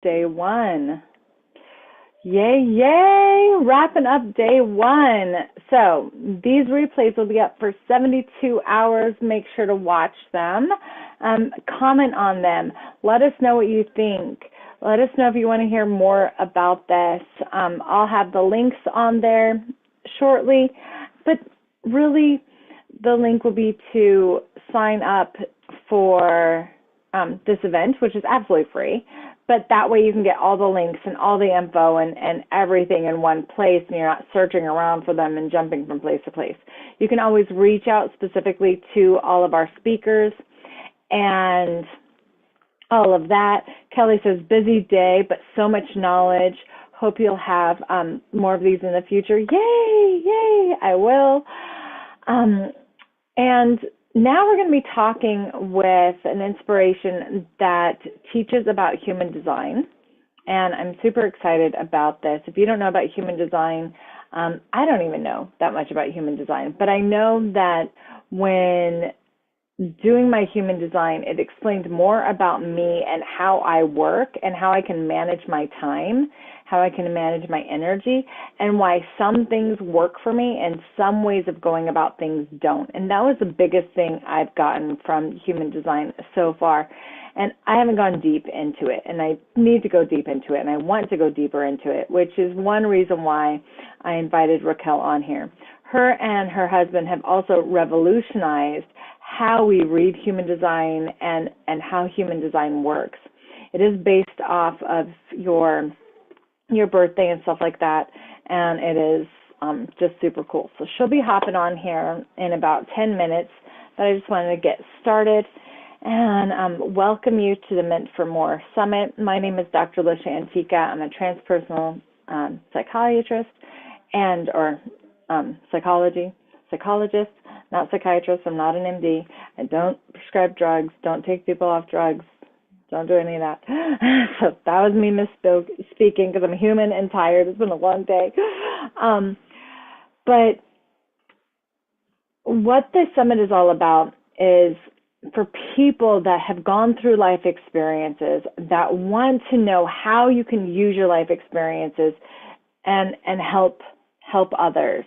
Day one. Yay, yay! Wrapping up day one. So these replays will be up for 72 hours. Make sure to watch them. Comment on them. Let us know what you think. Let us know if you want to hear more about this. I'll have the links on there shortly, but really the link will be to sign up for this event, which is absolutely free. But that way you can get all the links and all the info and everything in one place, and you're not searching around for them and jumping from place to place. You can always reach out specifically to all of our speakers and all of that. Kelly says, busy day, but so much knowledge. Hope you'll have more of these in the future. Yay, yay, I will. And now we're going to be talking with an inspiration that teaches about human design, and I'm super excited about this. If you don't know about human design, I don't even know that much about human design, but I know that when doing my human design, it explained more about me and how I work and how I can manage my time, how I can manage my energy, and why some things work for me and some ways of going about things don't. And that was the biggest thing I've gotten from human design so far. And I haven't gone deep into it, and I need to go deep into it, and I want to go deeper into it, which is one reason why I invited Raquel on here. Her and her husband have also revolutionized how we read human design and how human design works. It is based off of your birthday and stuff like that, and it is just super cool. So she'll be hopping on here in about 10 minutes, but I just wanted to get started and welcome you to the Meant for More Summit. My name is Dr. Lisha Antica. I'm a transpersonal psychiatrist or psychologist, not psychiatrist. I'm not an MD. I don't prescribe drugs, don't take people off drugs, don't do any of that. So that was me misspeaking because I'm human and tired. It's been a long day. But what this summit is all about is for people that have gone through life experiences, that want to know how you can use your life experiences and help others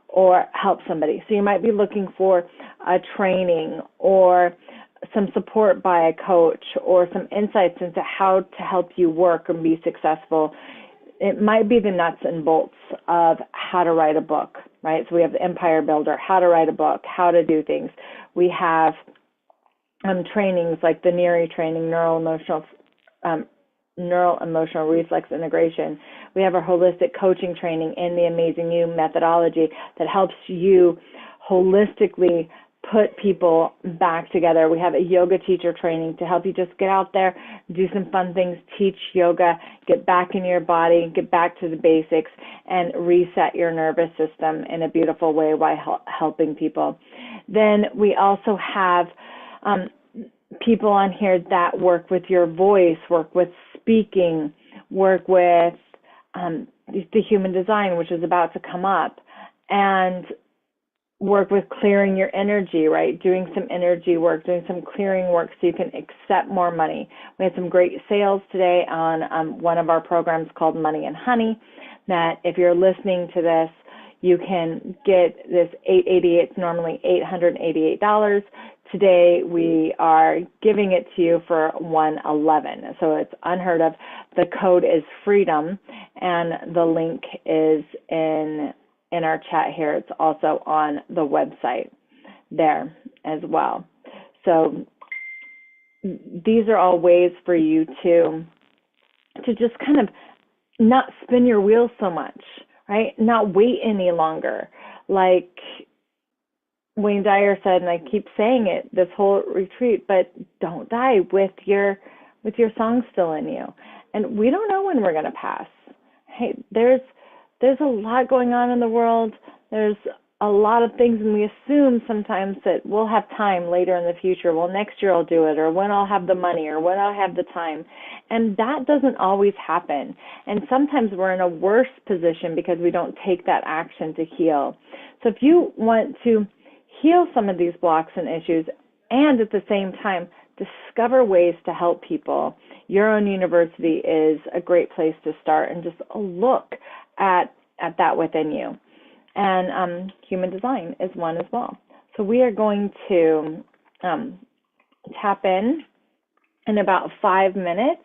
or help somebody. So you might be looking for a training or some support by a coach or some insights into how to help you work and be successful. It might be the nuts and bolts of how to write a book, right? So we have the Empire Builder, how to write a book, how to do things. We have trainings like the NERI training, neural emotional reflex integration. We have our holistic coaching training in the Amazing You methodology that helps you holistically put people back together. We have a yoga teacher training to help you just get out there, do some fun things, teach yoga, get back in your body, get back to the basics, and reset your nervous system in a beautiful way while helping people. Then we also have people on here that work with your voice, work with speaking, work with the human design, which is about to come up, and work with clearing your energy, right? Doing some energy work, doing some clearing work so you can accept more money. We had some great sales today on one of our programs called Money and Honey, that if you're listening to this, you can get this $888. It's normally $888. Today we are giving it to you for $111. So it's unheard of. The code is FREEDOM, and the link is in our chat here. It's also on the website there as well. So these are all ways for you to just kind of not spin your wheels so much, right? Not wait any longer. Like Wayne Dyer said, and I keep saying it this whole retreat, but don't die with your song still in you. And we don't know when we're going to pass. Hey, there's a lot going on in the world. There's a lot of things, and we assume sometimes that we'll have time later in the future. Well, next year I'll do it, or when I'll have the money, or when I'll have the time. And that doesn't always happen. And sometimes we're in a worse position because we don't take that action to heal. So if you want to heal some of these blocks and issues, and at the same time discover ways to help people, your own university is a great place to start and just look at that within you. And human design is one as well. So we are going to tap in about 5 minutes.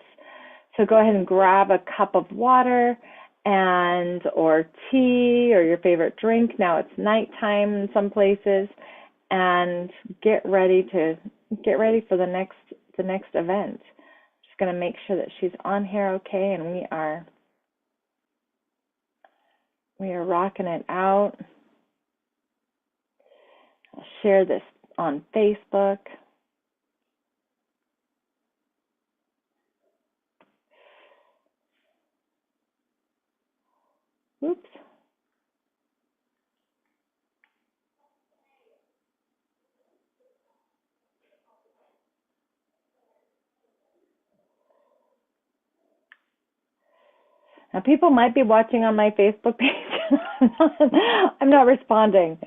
So go ahead and grab a cup of water and or tea or your favorite drink. Now it's nighttime in some places, and get ready for the next event. Just going to make sure that she's on here okay, and we are rocking it out. I'll share this on Facebook. Oops. Now, people might be watching on my Facebook page. I'm not responding.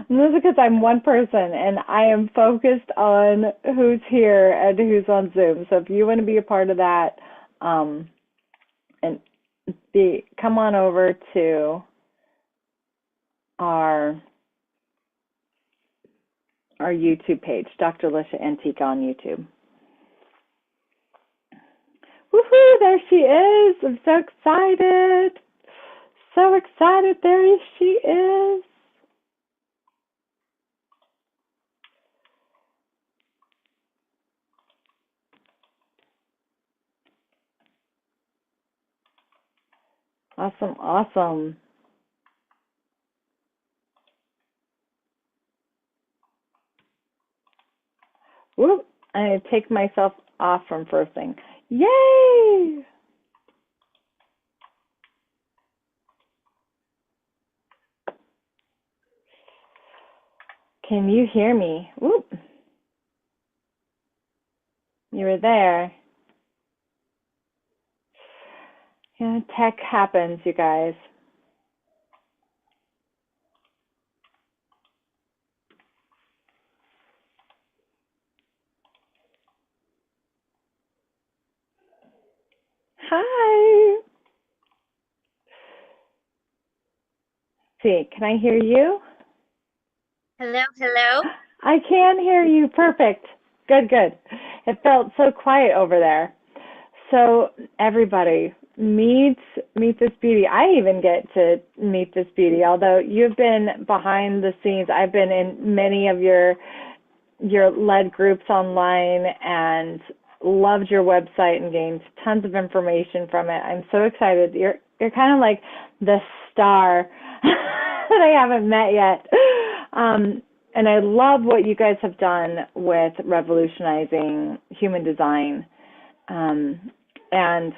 This is because I'm one person and I am focused on who's here and who's on Zoom. So if you want to be a part of that, and come on over to our YouTube page, Dr. Lisha Antica on YouTube. Woohoo, there she is. I'm so excited. So excited. There she is. Awesome, awesome. Whoop, I take myself off from first thing. Yay! Can you hear me? Whoop. You were there. Yeah, tech happens, you guys. Hi. See, can I hear you? Hello, hello. I can hear you. Perfect. Good, good. It felt so quiet over there. So everybody, meet this beauty. I even get to meet this beauty, although you've been behind the scenes. I've been in many of your led groups online and loved your website and gained tons of information from it. I'm so excited. You're kind of like the star that I haven't met yet. And I love what you guys have done with revolutionizing human design. And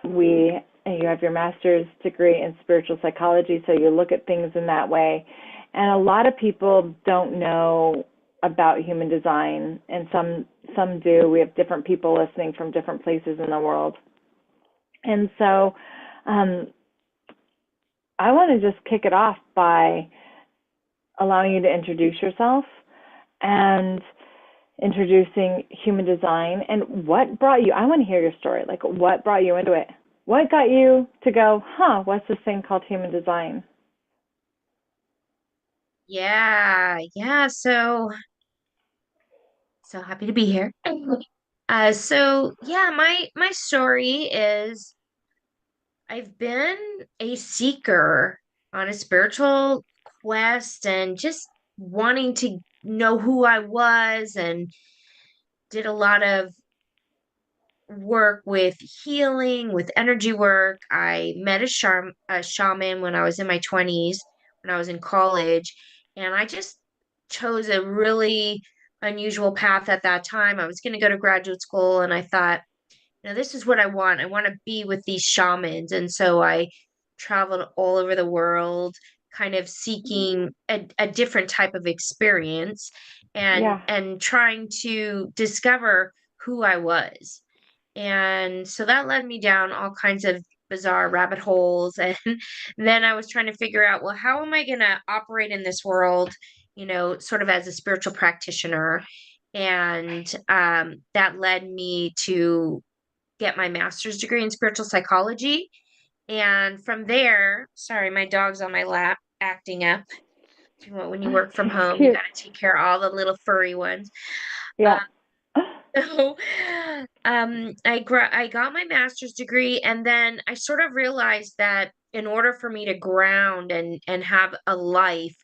you have your master's degree in spiritual psychology, so you look at things in that way. And a lot of people don't know about human design, and some do. We have different people listening from different places in the world. And so I want to just kick it off by allowing you to introduce yourself and introducing human design and what brought you. I want to hear your story. Like, what brought you into it? What got you to go, what's this thing called human design? Yeah. So happy to be here. So yeah, my story is I've been a seeker on a spiritual quest and just wanting to know who I was, and did a lot of work with healing, with energy work. I met a shaman when I was in my 20s, when I was in college, and I just chose a really unusual path at that time. I was going to go to graduate school, and I thought, this is what I want. I want to be with these shamans. And so I traveled all over the world, kind of seeking a different type of experience, Yeah. and trying to discover who I was. And so that led me down all kinds of bizarre rabbit holes. And then I was trying to figure out, well, how am I going to operate in this world, sort of as a spiritual practitioner? And that led me to get my master's degree in spiritual psychology. And from there, sorry, my dog's on my lap acting up. When you work from She's home, you cute. got to take care of all the little furry ones. Yeah. So, I got my master's degree, and then I sort of realized that in order for me to ground and have a life,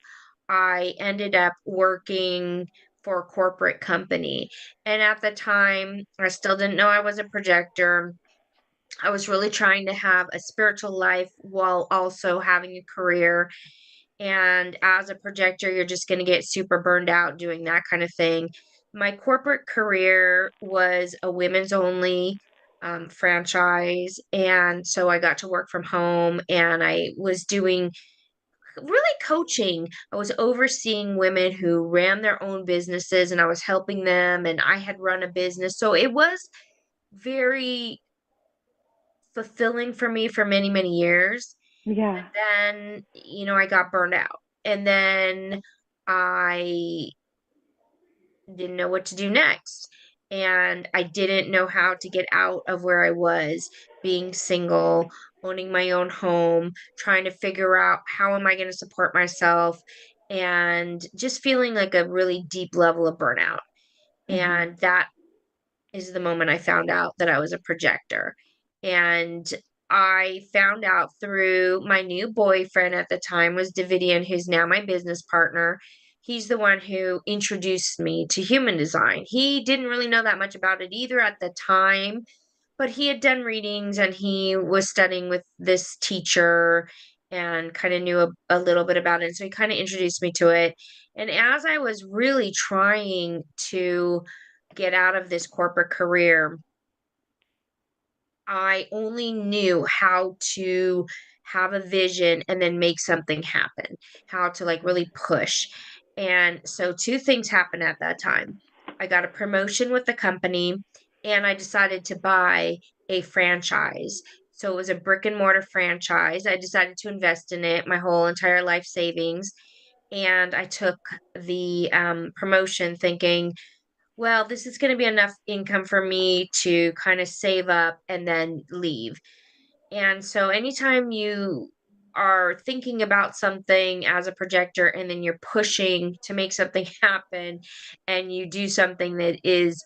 I ended up working for a corporate company. And at the time, I still didn't know I was a projector. I was really trying to have a spiritual life while also having a career. And as a projector, you're just going to get super burned out doing that kind of thing. My corporate career was a women's only franchise. And so I got to work from home and I was doing really coaching. I was overseeing women who ran their own businesses and I was helping them. And I had run a business. So it was very fulfilling for me for many, many years. Yeah. And then, I got burned out. And then I didn't know what to do next. And I didn't know how to get out of where I was, being single, owning my own home, trying to figure out how am I going to support myself, and just feeling like a really deep level of burnout. Mhm. And that is the moment I found out that I was a projector. And I found out through my new boyfriend at the time was Davidian, who's now my business partner. He's the one who introduced me to human design. He didn't really know that much about it either at the time, but he had done readings and he was studying with this teacher and kind of knew a little bit about it. So he kind of introduced me to it. And as I was really trying to get out of this corporate career, I only knew how to have a vision and then make something happen, how to like really push. And so two things happened at that time. I got a promotion with the company and I decided to buy a franchise. So it was a brick and mortar franchise. I decided to invest in it, my whole entire life savings. And I took the promotion thinking, well, this is going to be enough income for me to kind of save up and then leave. And so anytime you are thinking about something as a projector and then you're pushing to make something happen and you do something that is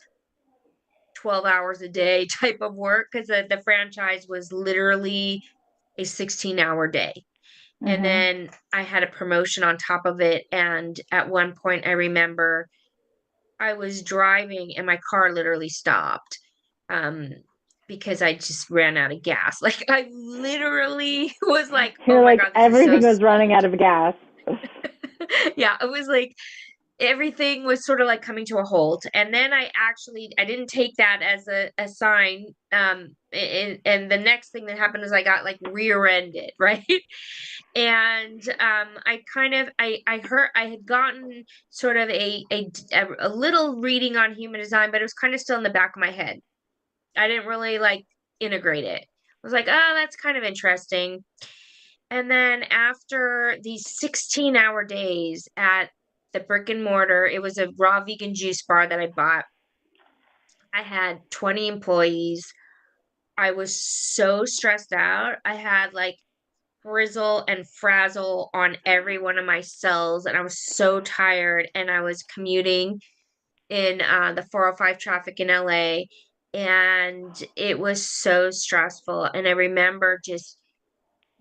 12 hours a day type of work, because the franchise was literally a 16-hour day. And Mhm. then I had a promotion on top of it. And at one point, I remember I was driving and my car literally stopped um because I just ran out of gas. Like I literally was like, "Oh You're my like God, this is so everything was running out sweet." of gas. Yeah, it was like everything was sort of like coming to a halt. And then I didn't take that as a sign. And the next thing that happened is I got like rear-ended, right? And I kind of I heard I had gotten sort of a little reading on human design, but it was kind of still in the back of my head. I didn't really like integrate it. I was like, oh, that's kind of interesting. And then after these 16-hour days at the brick and mortar, it was a raw vegan juice bar that I bought. I had 20 employees. I was so stressed out. I had like frizzle and frazzle on every one of my cells, and I was so tired. And I was commuting in the 405 traffic in LA, and it was so stressful. And I remember just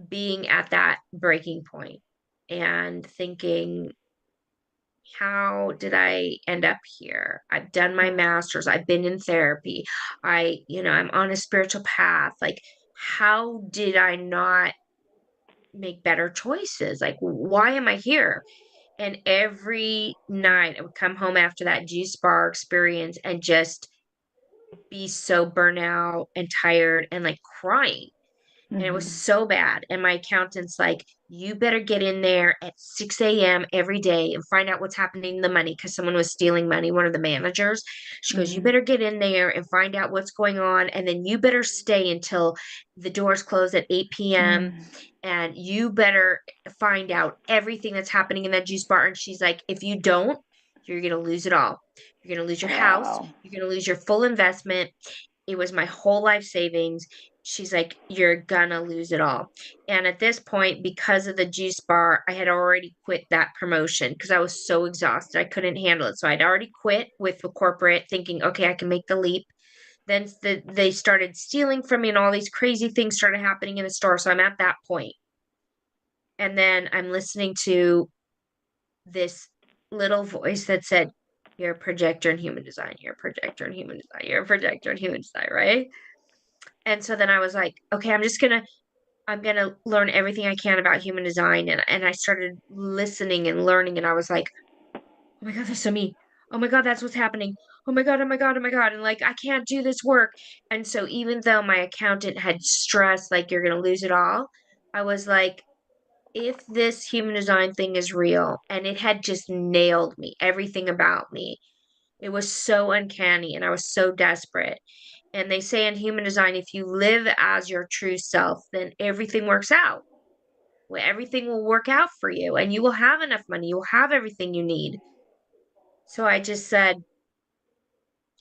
being at that breaking point and thinking, how did I end up here? I've done my Yeah. master's, I've been in therapy, I'm on a spiritual path. Like, how did I not make better choices? Like, why am I here? And every night I would come home after that juice bar experience and just be so burnout and tired and like crying. And it was Mhm. so bad. And my accountant's like, you better get in there at 6 a.m. every day and find out what's happening to the money because someone was stealing money, one of the managers. She goes, you Mhm. better get in there and find out what's going on. And then you better stay until the doors close at 8 p.m. Mhm. And you better find out everything that's happening in that juice bar. And she's like, if you don't, you're going to lose it all. You're going to lose your house. Wow. You're going to lose your full investment it was my whole life savings. She's like, you're gonna lose it all. And at this point, because of the juice bar, I had already quit that promotion because I was so exhausted. I couldn't handle it. So I'd already quit with the corporate, thinking, okay, I can make the leap. Then they started stealing from me, and all these crazy things started happening in the store. So I'm at that point. And then I'm listening to this little voice that said, you're a projector in human design, you're a projector in human design, you're a projector in human design, right? And so then I was like, okay, I'm gonna learn everything I can about human design. And I started listening and learning, and I was like, oh my God, that's so me. Oh my God, that's what's happening. Oh my God, oh my God, oh my God. And like, I can't do this work. And so even though my accountant had stressed, like, you're gonna lose it all, I was like, if this human design thing is real, and it had just nailed me, everything about me. It was so uncanny, and I was so desperate. And they say in human design, if you live as your true self, then everything works out. Well, everything will work out for you, and you will have enough money. You'll have everything you need. So I just said,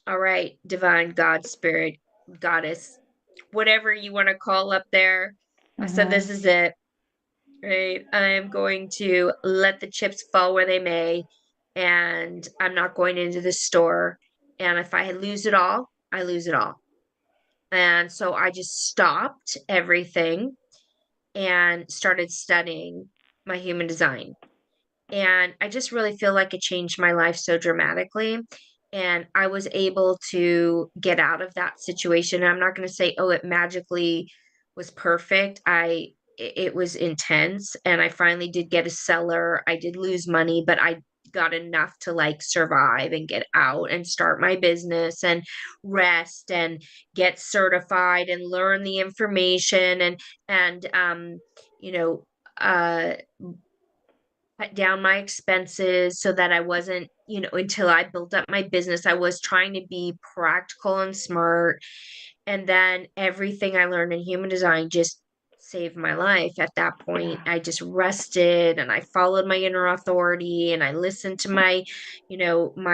all right, divine God, spirit, goddess, whatever you want to call up there. I said, Mhm. this is it. Right. I am going to let the chips fall where they may, and I'm not going into the store. And if I lose it all, I lose it all. And so I just stopped everything and started studying my human design. And I just really feel like it changed my life so dramatically. And I was able to get out of that situation. I'm not going to say, oh, it magically was perfect. It was intense. And I finally did get a seller. I did lose money, but I got enough to like survive and get out and start my business and rest and get certified and learn the information and you know uh cut down my expenses so that I wasn't, until I built up my business, I was trying to be practical and smart. And then everything I learned in human design just saved my life. At that point, I just rested and I followed my inner authority and I listened to my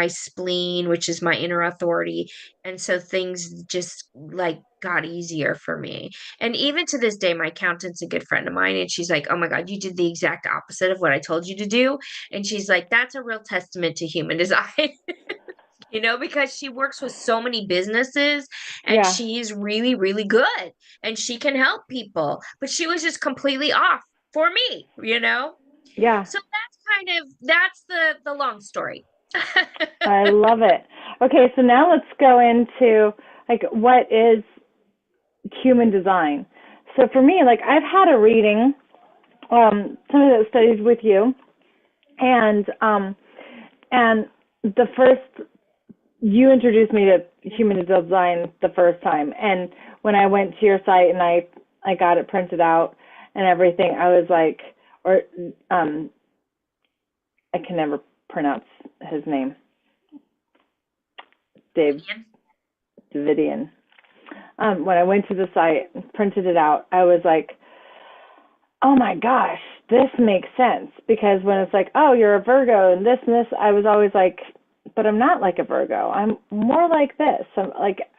spleen, which is my inner authority. And so things just like got easier for me. And even to this day, my accountant's a good friend of mine, and she's like, oh my God, you did the exact opposite of what I told you to do. And she's like, that's a real testament to human design. Because she works with so many businesses and Yeah. she's really, really good and she can help people. But she was just completely off for me. Yeah. So that's the long story. I love it. Okay, so now let's go into like what is human design. So for me, like I've had a reading, some of those studies with you, and the first you introduced me to human design the first time, and when I went to your site and I got it printed out and everything, I was like, or I can never pronounce his name, Dave Vivian. Davidian. When I went to the site and printed it out, I was like, oh my gosh, this makes sense. Because when it's like, oh, you're a Virgo and this, I was always like, but I'm not like a Virgo. I'm more like this.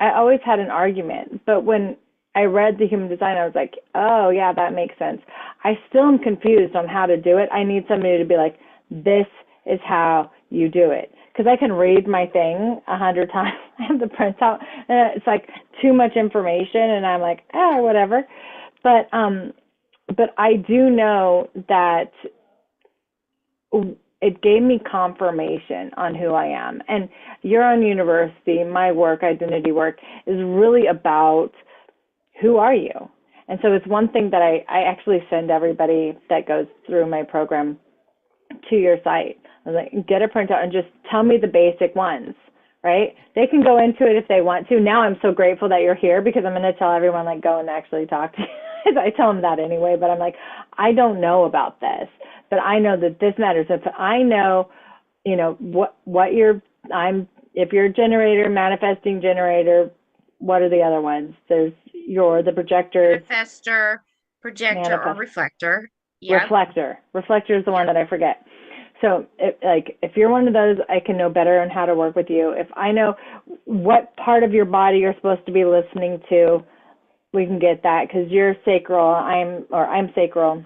I always had an argument. But when I read the human design, I was like, oh yeah, that makes sense. I still am confused on how to do it. I need somebody to be like, this is how you do it. Because I can read my thing 100 times. I have the printout, and it's like too much information, and I'm like, whatever. But I do know that it gave me confirmation on who I am. And your own university, my work, identity work, is really about who are you. And so it's one thing that I actually send everybody that goes through my program to your site. I was like, get a printout and just tell me the basic ones, right? They can go into it if they want to. Now I'm so grateful that you're here because I'm going to tell everyone, like, go and actually talk to you. I tell them that anyway, but I'm like, I don't know about this, but I know that this matters. If I know, if you're a generator, manifesting generator, what are the other ones? There's the projectors, Manifester, projector, or manifest, reflector. Yep. reflector. Reflector is the one Yep. that I forget. So if you're one of those, I can know better on how to work with you. If I know what part of your body you're supposed to be listening to, we can get that, because you're sacral, I'm sacral,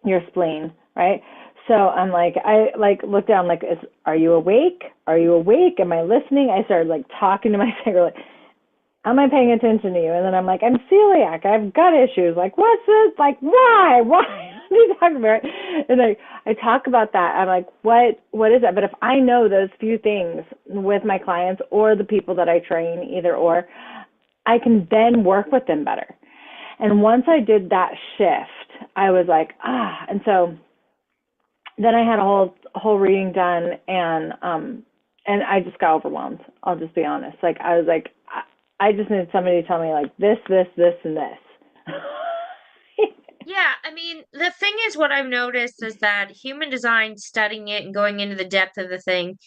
your spleen, right? So I'm like, I like look down, like, are you awake? Are you awake? Am I listening? I started like talking to my sacral, like, am I paying attention to you? And then I'm like, I'm celiac. I've got issues. Like, what's this? Like, why? What are you talking about? And I talk about that. I'm like, what is that? But if I know those few things with my clients or the people that I train, either or, I can then work with them better. And once I did that shift, I was like, and so then I had a whole reading done, and I just got overwhelmed. I'll just be honest. Like, I was like, I just need somebody to tell me, like, this, and this. Yeah, I mean, the thing is, what I've noticed is that human design, studying it and going into the depth of the thing,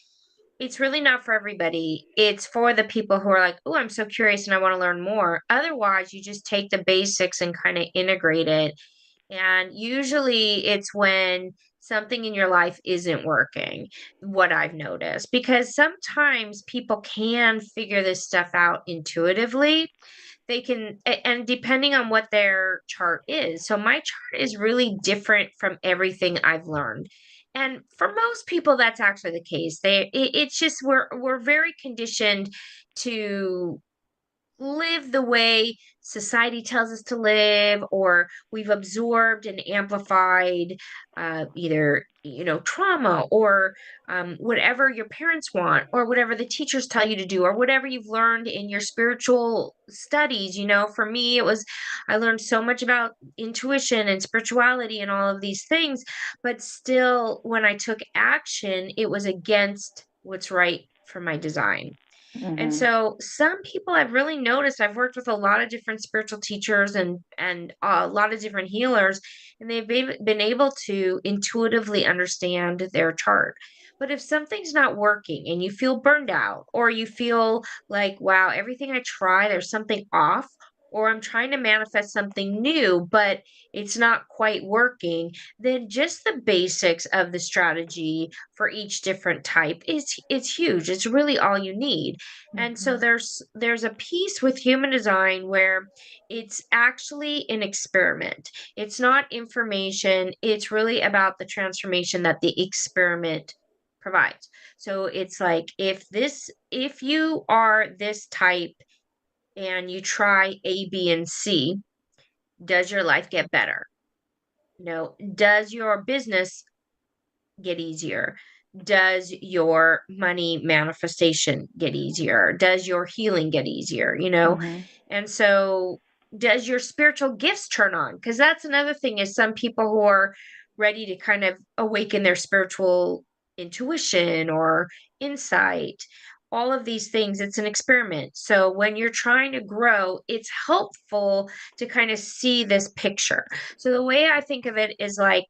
it's really not for everybody. It's for the people who are like, oh, I'm so curious and I want to learn more. Otherwise, you just take the basics and kind of integrate it. And usually it's when something in your life isn't working, what I've noticed, because sometimes people can figure this stuff out intuitively. They can, and depending on what their chart is. So my chart is really different from everything I've learned. And for most people, that's actually the case. It's just we're very conditioned to live the way society tells us to live, or we've absorbed and amplified either trauma, or whatever your parents want, or whatever the teachers tell you to do, or whatever you've learned in your spiritual studies. For me, I learned so much about intuition and spirituality and all of these things, but still, when I took action, it was against what's right for my design. And Mhm. so some people I've really noticed, I've worked with a lot of different spiritual teachers and a lot of different healers, and they've been able to intuitively understand their chart. But if something's not working and you feel burned out, or you feel like, wow, everything I try, there's something off, or I'm trying to manifest something new, but it's not quite working, then just the basics of the strategy for each different type is it's huge. It's really all you need. And so Mhm. there's a piece with human design where it's actually an experiment. It's not information. It's really about the transformation that the experiment provides. So it's like, if you are this type and you try A, B, and C, does your life get better? Does your business get easier? Does your money manifestation get easier? Does your healing get easier? Mhm. And so, does your spiritual gifts turn on? Because that's another thing, is some people who are ready to kind of awaken their spiritual intuition or insight. All of these things, it's an experiment. So when you're trying to grow, it's helpful to kind of see this picture. So the way I think of it is like,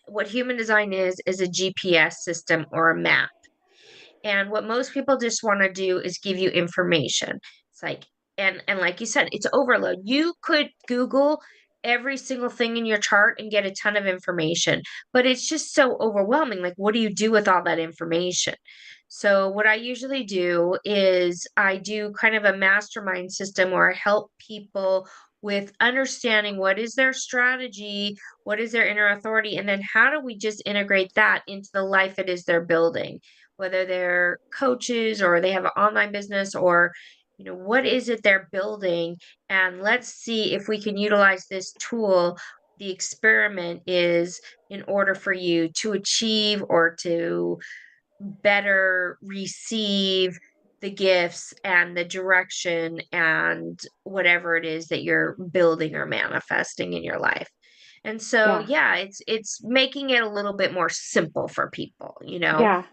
what human design is a GPS system or a map. And what most people just want to do is give you information. It's like, and like you said, it's overload. You could Google every single thing in your chart and get a ton of information, but it's just so overwhelming. Like, what do you do with all that information? So what I usually do is I do kind of a mastermind system where I help people with understanding what is their strategy, what is their inner authority, and then how do we just integrate that into the life it is they're building, whether they're coaches or they have an online business, or what is it they're building, and let's see if we can utilize this tool. The experiment is in order for you to achieve or to better receive the gifts and the direction and whatever it is that you're building or manifesting in your life. And so, Yeah. yeah, it's making it a little bit more simple for people. Yeah.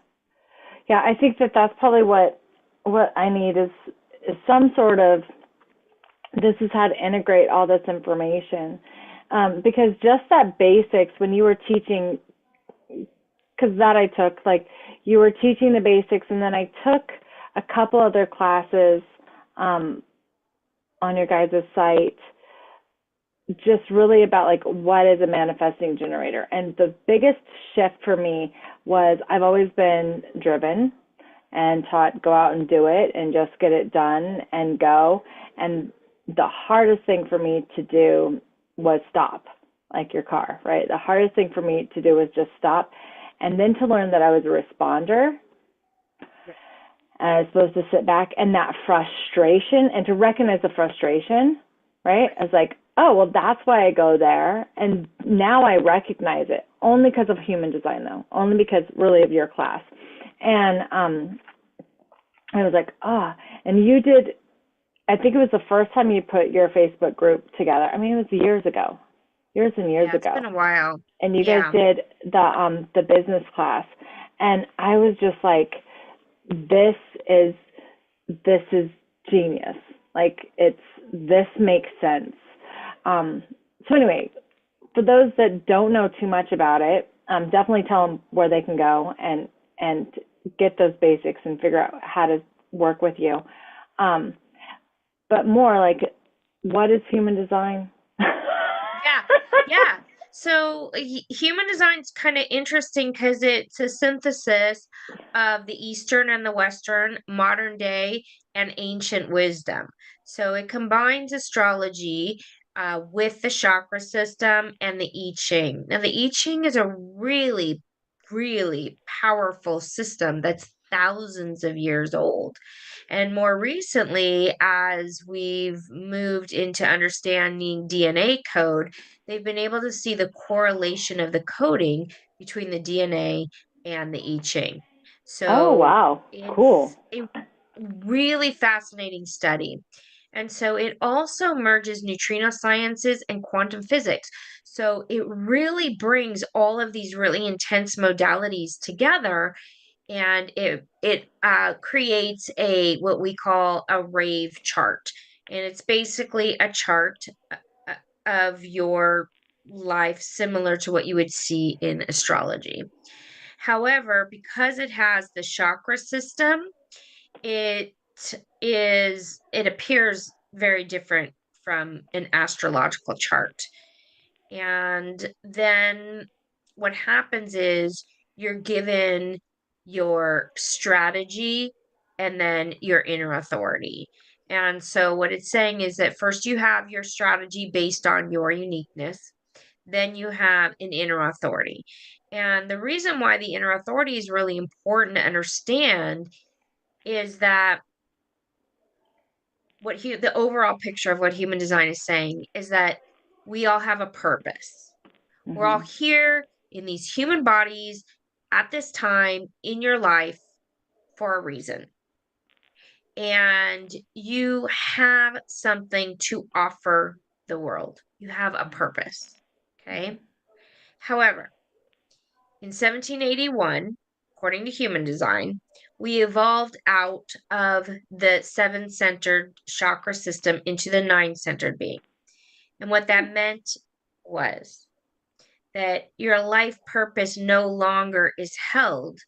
Yeah. I think that that's probably what I need is some sort of, this is how to integrate all this information. Because just that basics, when you were teaching, because that I took, like, you were teaching the basics, and then I took a couple other classes um, on your guys' site, just really about like what is a manifesting generator. And the biggest shift for me was I've always been driven and taught go out and do it and just get it done and go. And the hardest thing for me to do was stop, like your car, right? The hardest thing for me to do was just stop. And then to learn that I was a responder and I was supposed to sit back, and that frustration and to recognize the frustration, right? I was like, oh, well, that's why I go there. And now I recognize it only because of human design, though, only because really of your class. And I was like, ah, oh. And you did, I think it was the first time you put your Facebook group together. I mean, it was years ago, years and years Yeah, it's been ago. a while. And you guys Yeah. did the business class. And I was just like, this is this is genius. Like this makes sense. So anyway, for those that don't know too much about it, definitely tell them where they can go and get those basics and figure out how to work with you. But more like, what is human design? Yeah, yeah. So human design's kind of interesting because it's a synthesis of the Eastern and the Western, modern day and ancient wisdom. So it combines astrology with the chakra system and the I Ching. Now, the I Ching is a really, really powerful system that's thousands of years old. And more recently, as we've moved into understanding DNA code, they've been able to see the correlation of the coding between the DNA and the I Ching. Oh, So wow. Cool. it's a really fascinating study. And so it also merges neutrino sciences and quantum physics. So it really brings all of these really intense modalities together, and it creates a what we call a rave chart, and it's basically a chart uh, of your life similar to what you would see in astrology. However, because it has the chakra system, it it appears very different from an astrological chart. And then what happens is you're given your strategy and then your inner authority. And so what it's saying is that first you have your strategy based on your uniqueness, then you have an inner authority. And the reason why the inner authority is really important to understand is that the overall picture of what human design is saying is that we all have a purpose. We're all Hmm. here in these human bodies at this time in your life for a reason. And you have something to offer the world. You have a purpose. Okay. However, in 1781, according to human design, we evolved out of the seven centered chakra system into the nine centered being. And what that meant was that your life purpose no longer is held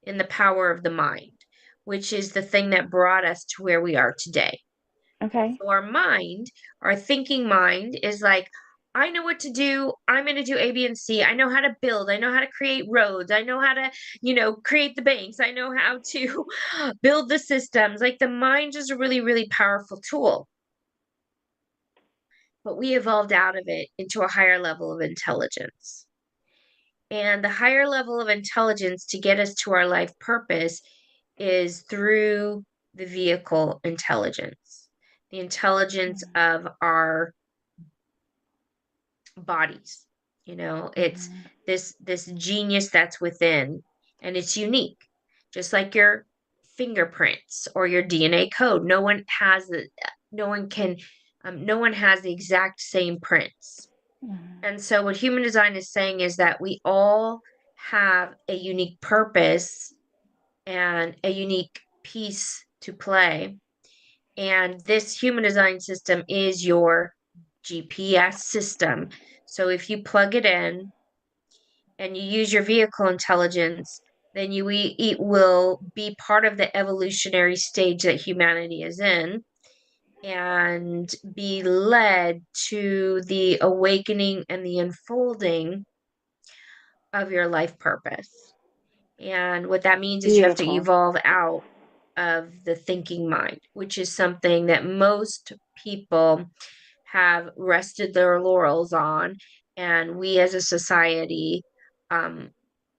in the power of the mind, which is the thing that brought us to where we are today. Okay, Okay. so our mind, our thinking mind, is like, I know what to do. I'm going to do A, B, and C. I know how to build. I know how to create roads. I know how to, create the banks. I know how to build the systems. Like the mind is a really, really powerful tool. But we evolved out of it into a higher level of intelligence. And the higher level of intelligence to get us to our life purpose is through the vehicle intelligence, the intelligence of our bodies. It's Hmm. this genius that's within, and it's unique, just like your fingerprints or your DNA code. No one can, no one has the exact same prints. Hmm. And so, what human design is saying is that we all have a unique purpose and a unique piece to play. And this human design system is your GPS system. So, if you plug it in and you use your vehicle intelligence, then it will be part of the evolutionary stage that humanity is in. and be led to the awakening and the unfolding of your life purpose. And what that means is you have to Beautiful. evolve out of the thinking mind, which is something that most people have rested their laurels on. And we as a society um,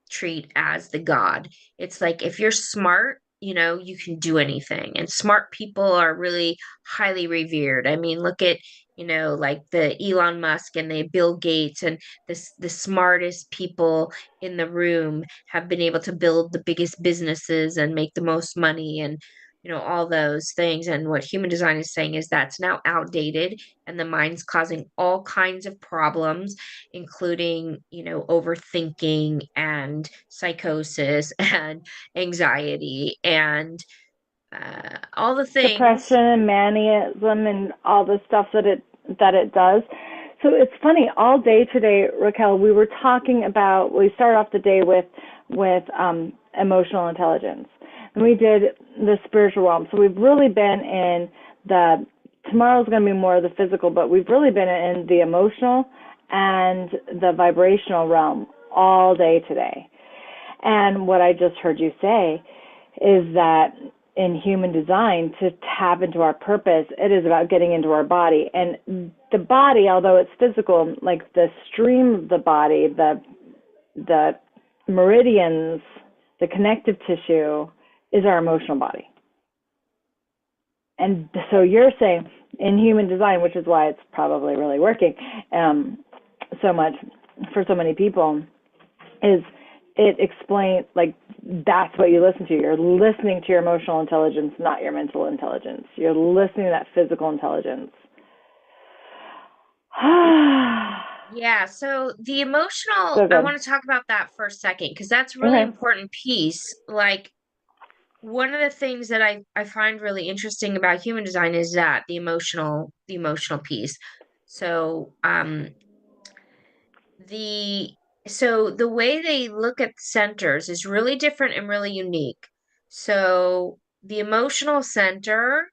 treat as the god. It's like if you're smart, you can do anything. And smart people are really highly revered. I mean, look at, like the Elon Musk and the Bill Gates and the smartest people in the room have been able to build the biggest businesses and make the most money and all those things. And what human design is saying is that's now outdated and the mind's causing all kinds of problems, including, overthinking and psychosis and anxiety and all the things. Depression and manism and all the stuff that it does. So it's funny, all day today, Raquel, we were talking about, we started off the day with emotional intelligence, and we did the spiritual realm. So we've really been in the, tomorrow's going to be more of the physical, but we've really been in the emotional and the vibrational realm all day today. And what I just heard you say is that in human design, to tap into our purpose, it is about getting into our body. And the body, although it's physical, like the stream of the body, the meridians, the connective tissue is our emotional body. And so you're saying in human design, which is why it's probably really working so much for so many people, is it explains, like, that's what you listen to. You're listening to your emotional intelligence, not your mental intelligence. You're listening to that physical intelligence. Yeah, so the emotional, So I good. want to talk about that for a second because that's a really Okay. important piece. Like one of the things that I find really interesting about human design is that the emotional piece. So the the way they look at centers is really different and really unique. So the emotional center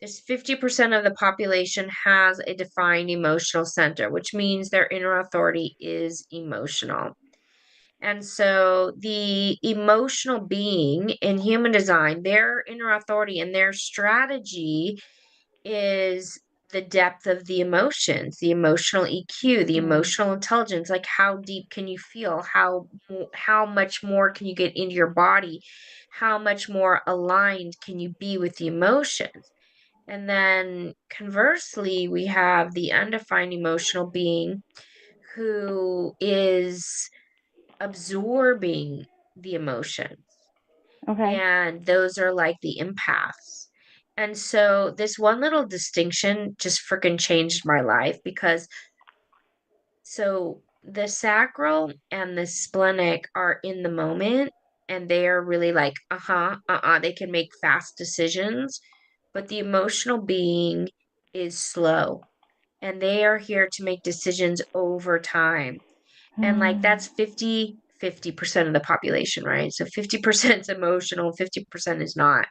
is 50% of the population has a defined emotional center, which means their inner authority is emotional. And so the emotional being in human design, their inner authority and their strategy is the depth of the emotions, the emotional EQ, the Mm. emotional intelligence, like how deep can you feel? How much more can you get into your body? How much more aligned can you be with the emotions? And then conversely, we have the undefined emotional being who is absorbing the emotions. Okay. And those are like the empaths. And so this one little distinction just freaking changed my life because the sacral and the splenic are in the moment and they are really like, they can make fast decisions, but the emotional being is slow and they are here to make decisions over time. And like Mm. that's 50% of the population, right? So 50% is emotional, 50% is not.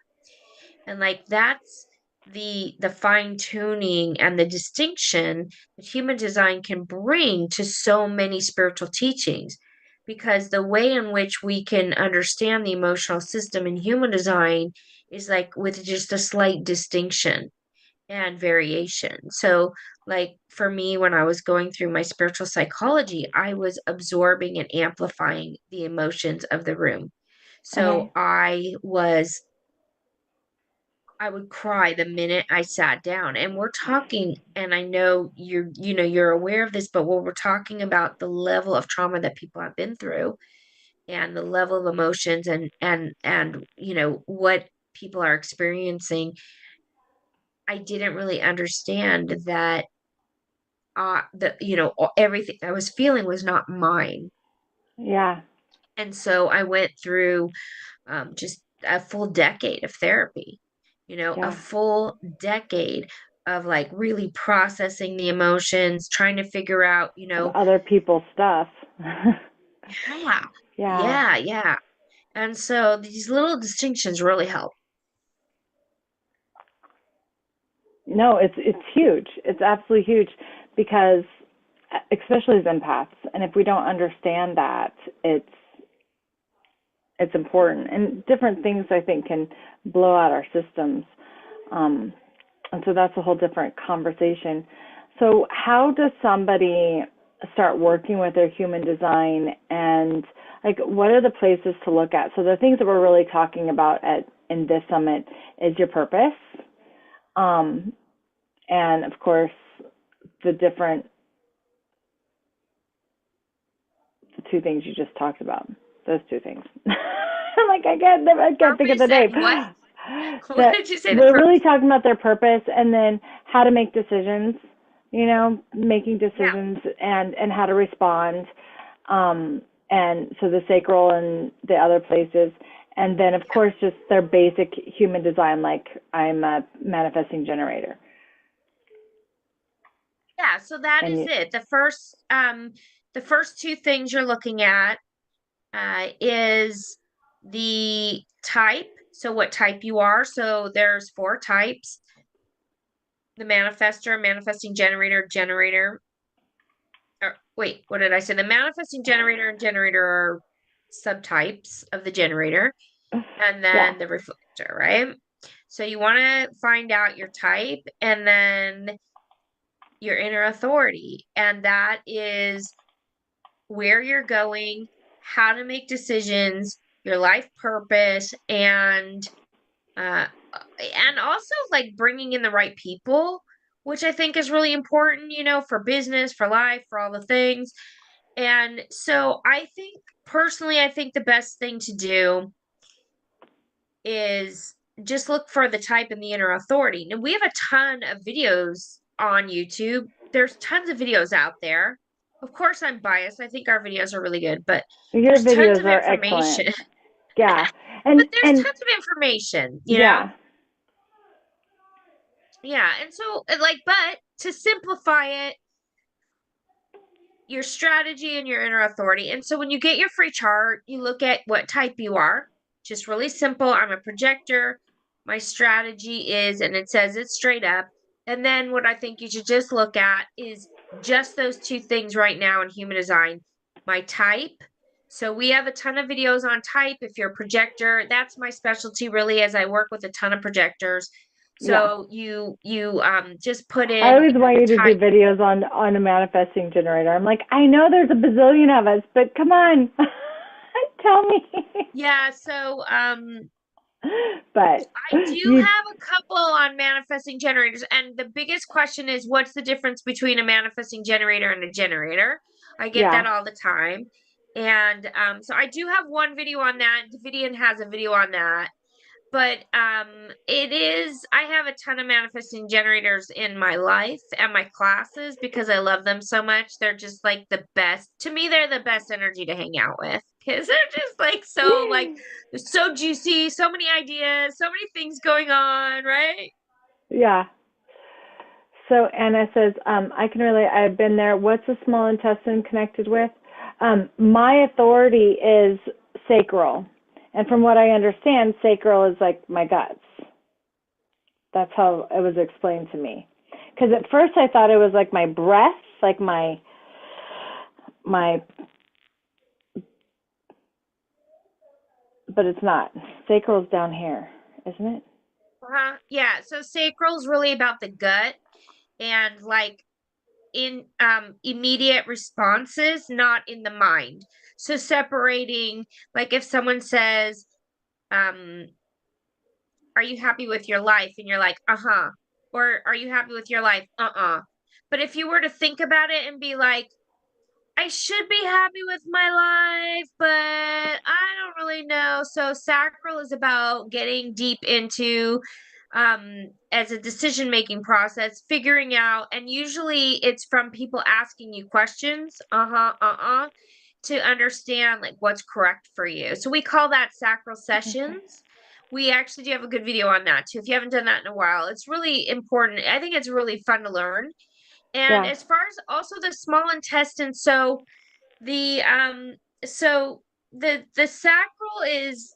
And like that's the fine tuning and the distinction that human design can bring to so many spiritual teachings, because the way in which we can understand the emotional system in human design is like with just a slight distinction and variation. So, like for me, when I was going through my spiritual psychology, I was absorbing and amplifying the emotions of the room. Okay. So I would cry the minute I sat down. And we're talking, and I know you're aware of this, but what we're talking about the level of trauma that people have been through and the level of emotions and what people are experiencing. I didn't really understand that everything I was feeling was not mine. Yeah. And so I went through just a full decade of therapy, a Yeah. full decade of like really processing the emotions, trying to figure out, Of other people's stuff. yeah, Yeah. yeah. And so these little distinctions really help. No, it's huge. It's absolutely huge because especially as empaths, and if we don't understand that, it's important. And different things I think can blow out our systems. Um, and so that's a whole different conversation. So how does somebody start working with their human design, and like what are the places to look at? So the things that we're really talking about at in this summit is your purpose. Um, and of course the different the two things you just talked about. Those two things. I'm like I can't think of Purpose the name. and what? What That did you say the we're really purpose? talking about their purpose, and then how to make decisions, making Yeah. decisions and how to respond. And so the sacral and the other places, and then of Yeah. course just their basic human design, like I'm a manifesting generator. Yeah, so that And is it. The first two things you're looking at is the type, so what type you are. So there's four types: the manifestor, manifesting generator, generator. Or wait, what did I say? The manifesting generator and generator are subtypes of the generator, and yeah, then the reflector, right? So you want to find out your type and then your inner authority, and that is where you're going, how to make decisions, your life purpose, uh and also like bringing in the right people, which I think is really important, for business, for life, for all the things. And so I think the best thing to do is just look for the type and the inner authority. And we have a ton of videos on YouTube. There's tons of videos out there. Of course, I'm biased. I think our videos are really good, but your there's tons videos of are excellent. information. Yeah, But and there's and tons of information. yeah, Yeah. And so, but to simplify it, your strategy and your inner authority. And so when you get your free chart, you look at what type you are. Just really simple. I'm a projector. My strategy is, and it says it straight up. And then what I think you should just look at is just those two things right now in human design. My type. So we have a ton of videos on type. If you're a projector, that's my specialty really, as I work with a ton of projectors. yeah. So you just put I in always want the you to do type. videos on a manifesting generator. I'm like, I know there's a bazillion of us, but come on, tell me. Yeah, so But I do you, have a couple on manifesting generators, and the biggest question is what's the difference between a manifesting generator and a generator? I get yeah, that all the time. And so I do have one video on that. Davidian has a video on that. But I have a ton of manifesting generators in my life and my classes because I love them so much. They're just like the best. To me, they're the best energy to hang out with because they're just they're so juicy, so many ideas, so many things going on, right? yeah. So Anna says, I can relate. I've been there. What's the small intestine connected with? My authority is sacral, and from what I understand, sacral is like my guts. That's how it was explained to me. Because at first I thought it was like my breath, like my, but it's not. Sacral's down here, isn't it? Yeah. So sacral is really about the gut and like in immediate responses, not in the mind. So separating, like if someone says, um, are you happy with your life? And you're like, uh-huh. Or are you happy with your life? Uh-uh. But if you were to think about it and be like, I should be happy with my life, but I don't really know. So sacral is about getting deep into as a decision making process, figuring out, and usually it's from people asking you questions, to understand like what's correct for you. So we call that sacral Okay. sessions. We actually do have a good video on that too. If you haven't done that in a while, it's really important. I think it's really fun to learn. And Yeah. as far as also the small intestine, the um so the sacral is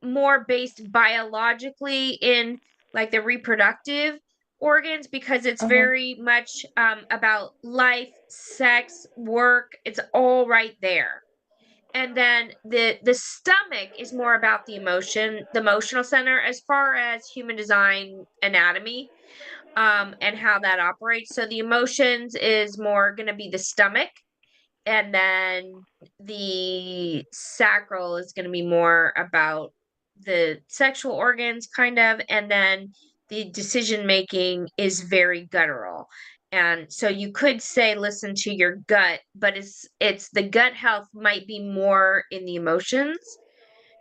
more based biologically in like the reproductive, organs because it's Okay. very much about life, sex, work. It's all right there. And then the stomach is more about the emotional center as far as human design anatomy, and how that operates. So the emotions is more going to be the stomach, and then the sacral is going to be more about the sexual organs, kind of, and then the decision making is very guttural. And so you could say listen to your gut, but it's the gut health might be more in the emotions,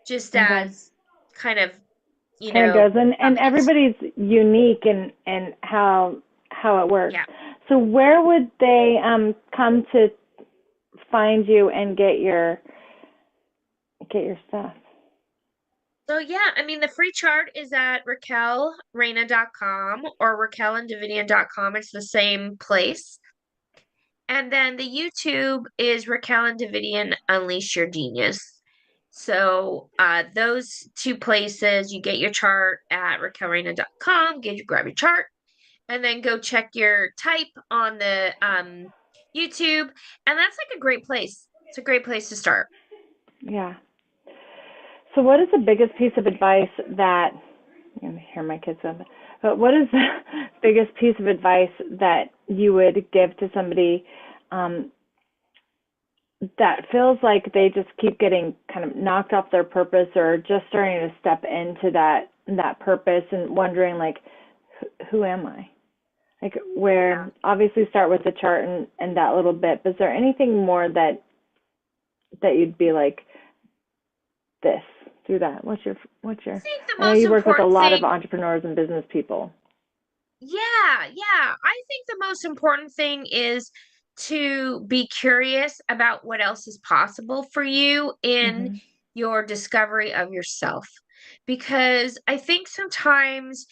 just Okay. as kind of, you Kind of know, goes, and it's everybody's unique and how it works. yeah. So where would they come to find you and get your stuff? So yeah, I mean the free chart is at raquelreyna.com or raquelanddavidian.com. It's the same place. And then the YouTube is Raquel and Davidian Unleash Your Genius. So those two places, you get your chart at raquelreyna.com, grab your chart, and then go check your type on the YouTube. And that's like a great place. It's a great place to start. Yeah. So what is the biggest piece of advice that I hear my kids on, but what is the biggest piece of advice that you would give to somebody um, that feels like they just keep getting kind of knocked off their purpose or just starting to step into that purpose and wondering like who am I? Like Yeah. where obviously start with the chart and that little bit, but is there anything more that you'd be like this, do that? I think the I know most you work with a important lot of thing, entrepreneurs and business people. yeah. I think the most important thing is to be curious about what else is possible for you in Mhm. your discovery of yourself. Because I think sometimes,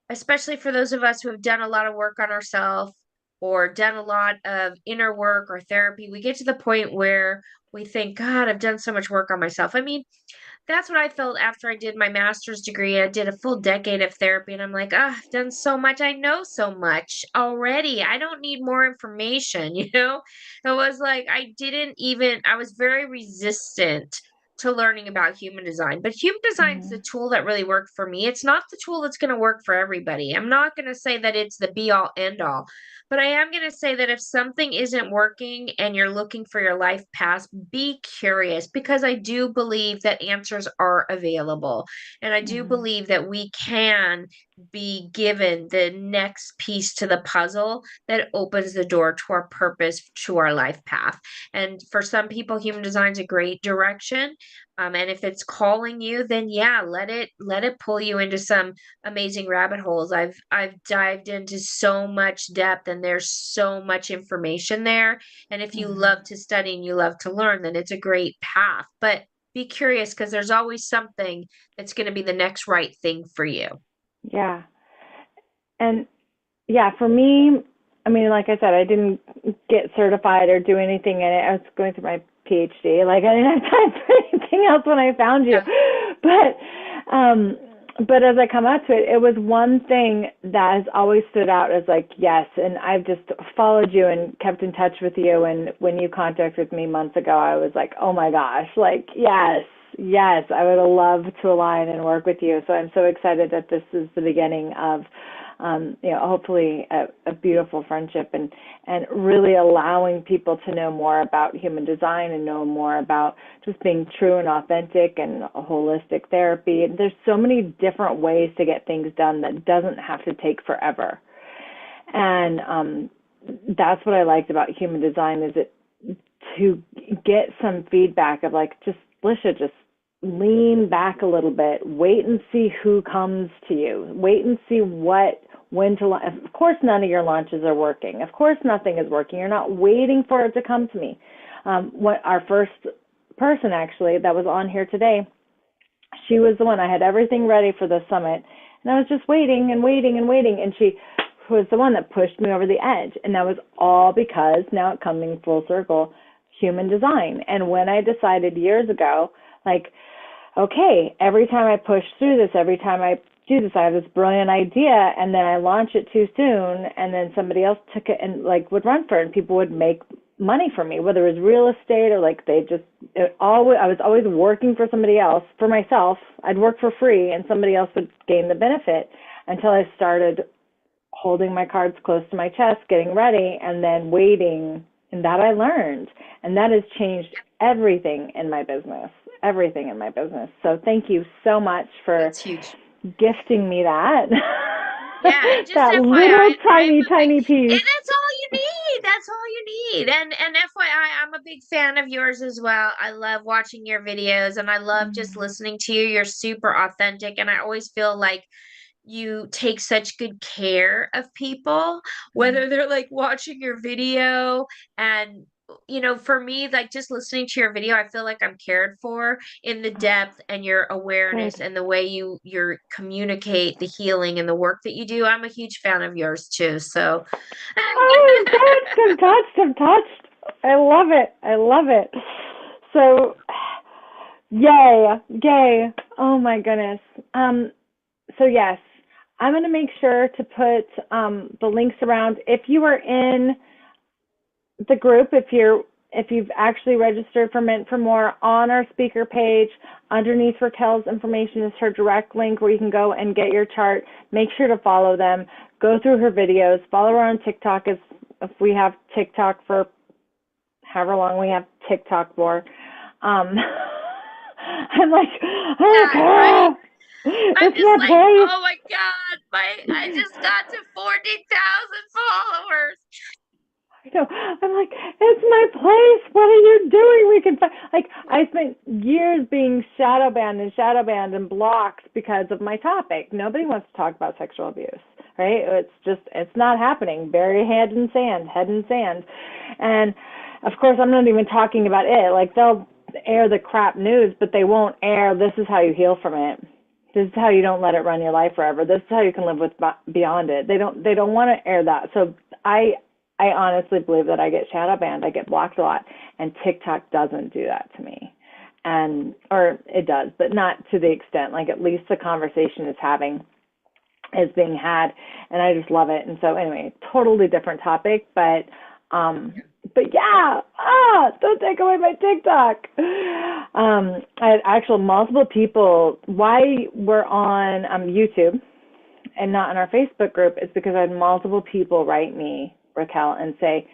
especially for those of us who have done a lot of work on ourselves or done a lot of inner work or therapy, we get to the point where we think, God, I've done so much work on myself. I mean, that's what I felt after I did my master's degree. I did a full decade of therapy, and I'm like, oh, I've done so much. I know so much already. I don't need more information, you know? It was like I was very resistant to learning about human design. But human design is the Mhm. tool that really worked for me. It's not the tool that's going to work for everybody. I'm not going to say that it's the be all end all, but I am going to say that if something isn't working and you're looking for your life path, be curious, because I do believe that answers are available. And I do Mhm. believe that we can be given the next piece to the puzzle that opens the door to our purpose, to our life path. And for some people, human design is a great direction. And if it's calling you, then yeah, let it pull you into some amazing rabbit holes. I've dived into so much depth, and there's so much information there. And if you Mhm. love to study and you love to learn, then it's a great path. But be curious, because there's always something that's going to be the next right thing for you. Yeah. And yeah, for me, I mean, like I said, I didn't get certified or do anything in it. I was going through my PhD. Like I didn't have time for anything else when I found you. Yeah. Um but as I come out to it, it was one thing that has always stood out as like, yes, and I've just followed you and kept in touch with you, and when you contacted me months ago, I was like, oh my gosh, like yes, I would have loved to align and work with you. So I'm so excited that this is the beginning of hopefully a beautiful friendship and really allowing people to know more about human design and know more about just being true and authentic and holistic therapy. And there's so many different ways to get things done that doesn't have to take forever. And that's what I liked about human design is it to get some feedback of like, just Lisha, just lean back a little bit, wait and see who comes to you, wait and see when to launch. Of course, none of your launches are working. Of course, nothing is working. You're not waiting for it to come to me. What our first person actually that was on here today, she was the one. I had everything ready for the summit, and I was just waiting and waiting and waiting, and she was the one that pushed me over the edge. And that was all because, now coming full circle, human design. And when I decided years ago, like, okay, every time I push through this, every time I Jesus, I have this brilliant idea, and then I launch it too soon, and then somebody else took it and like would run for it, and people would make money for me, whether it was real estate or like they just I was always working for somebody else. For myself, I'd work for free, and somebody else would gain the benefit until I started holding my cards close to my chest, getting ready, and then waiting. And that I learned, and that has changed everything in my business. Everything in my business. So thank you so much for That's huge. gifting me that. Yeah, and just That FYI, little tiny, tiny piece. that's all you need. That's all you need. And FYI, I'm a big fan of yours as well. I love watching your videos and I love just listening to you. You're super authentic, and I always feel like you take such good care of people, whether they're like watching your video. And for me, like just listening to your video, I feel like I'm cared for in the depth and your awareness Good. and the way you communicate the healing and the work that you do. I'm a huge fan of yours too. So Oh, I'm touched. I'm touched. I'm touched. I love it. I love it. So, yay, yay. Oh my goodness. So yes, I'm going to make sure to put the links around. If you are in the group, if you've actually registered for Mint for More, on our speaker page, underneath Raquel's information is her direct link where you can go and get your chart. Make sure to follow them. Go through her videos. Follow her on TikTok if we have TikTok for however long we have TikTok for. I'm like, oh, yeah, right. God, I'm it's just my like, place. oh my God, I just got to 40,000 followers. You know, I'm like, it's my place. What are you doing? We can find, like, I spent years being shadow banned and blocked because of my topic. Nobody wants to talk about sexual abuse, right? It's not happening. Bury head in sand. And of course, I'm not even talking about it. Like, they'll air the crap news, but they won't air, this is how you heal from it. This is how you don't let it run your life forever. This is how you can live with beyond it. They don't want to air that. So I honestly believe that I get shadow banned. I get blocked a lot, and TikTok doesn't do that to me. Or it does, but not to the extent. Like, at least the conversation is being had, and I just love it. And so anyway, totally different topic, but yeah, don't take away my TikTok. I had actual multiple people. Why we're on YouTube and not in our Facebook group is because I had multiple people write me, Raquel, and say,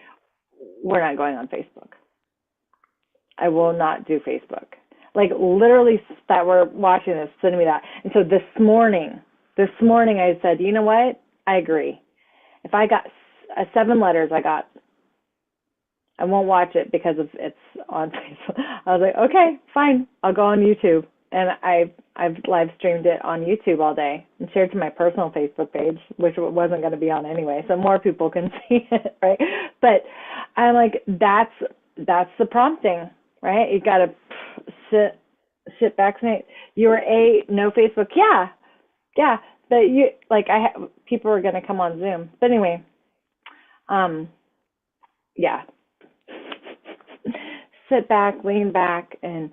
we're not going on Facebook. I will not do Facebook. Like, literally, that were watching this, sending me that. And so this morning I said, you know what? I agree. If I got 7 letters, I won't watch it because it's on Facebook. I was like, okay, fine. I'll go on YouTube. And I've live streamed it on YouTube all day and shared to my personal Facebook page, which wasn't going to be on anyway, so more people can see it, right? But I'm like, that's the prompting, right? You got to sit back and say, you were no Facebook, yeah, but people are going to come on Zoom, but anyway, yeah. Sit back, lean back, and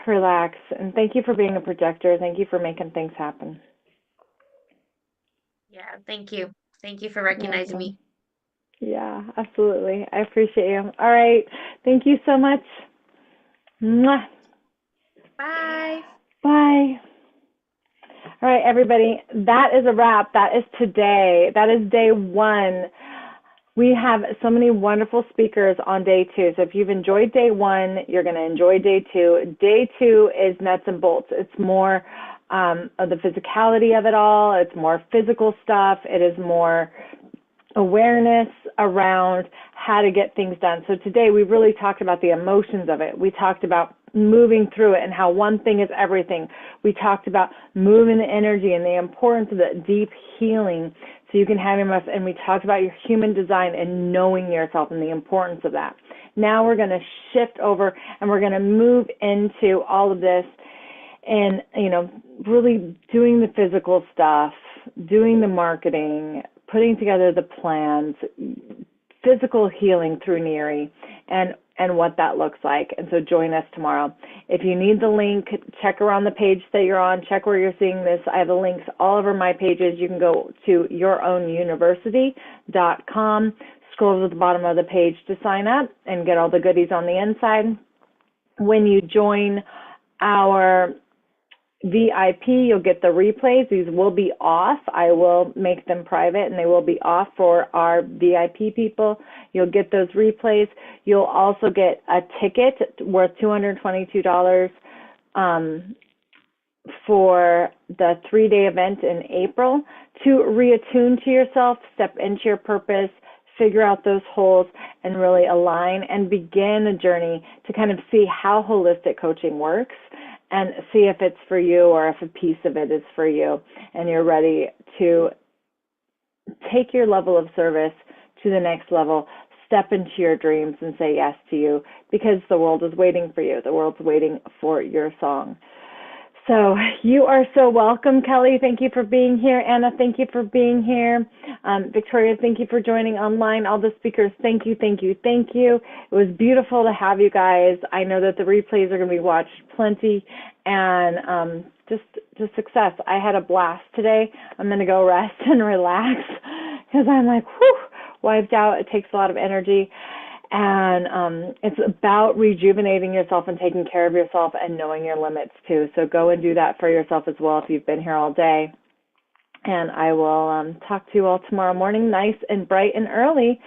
relax. And thank you for being a projector. Thank you for making things happen. Yeah, thank you. Thank you for You're recognizing me. welcome. Yeah, absolutely. I appreciate you. All right. Thank you so much. Mwah. Bye. Bye. All right, everybody. That is a wrap. That is today. That is day 1. We have so many wonderful speakers on day 2. So if you've enjoyed day 1, you're going to enjoy day 2. Day 2 is nuts and bolts. It's more of the physicality of it all. It's more physical stuff. It is more awareness around how to get things done. So today we really talked about the emotions of it. We talked about moving through it and how one thing is everything. We talked about moving the energy and the importance of the deep healing so you can have your most, and we talked about your human design and knowing yourself and the importance of that. Now we're going to shift over and we're going to move into all of this and, really doing the physical stuff, doing the marketing, putting together the plans, physical healing through Neri, and what that looks like. And so join us tomorrow. If you need the link, check around the page that you're on, check where you're seeing this. I have the links all over my pages. You can go to yourownuniversity.com, scroll to the bottom of the page to sign up and get all the goodies on the inside. When you join our VIP, you'll get the replays. These will be off. I will make them private, and they will be off for our VIP people. You'll get those replays. You'll also get a ticket worth $222 for the 3-day event in April to reattune to yourself, step into your purpose, figure out those holes, and really align and begin a journey to kind of see how holistic coaching works and see if it's for you or if a piece of it is for you and you're ready to take your level of service to the next level, step into your dreams and say yes to you, because the world is waiting for you. The world's waiting for your song. So you are so welcome, Kelly. Thank you for being here. Anna, thank you for being here. Victoria, thank you for joining online. All the speakers, thank you, thank you, thank you. It was beautiful to have you guys. I know that the replays are going to be watched plenty, and just success. I had a blast today. I'm going to go rest and relax because I'm like, whew, wiped out. It takes a lot of energy. And it's about rejuvenating yourself and taking care of yourself and knowing your limits too. So go and do that for yourself as well if you've been here all day. And I will talk to you all tomorrow morning, nice and bright and early.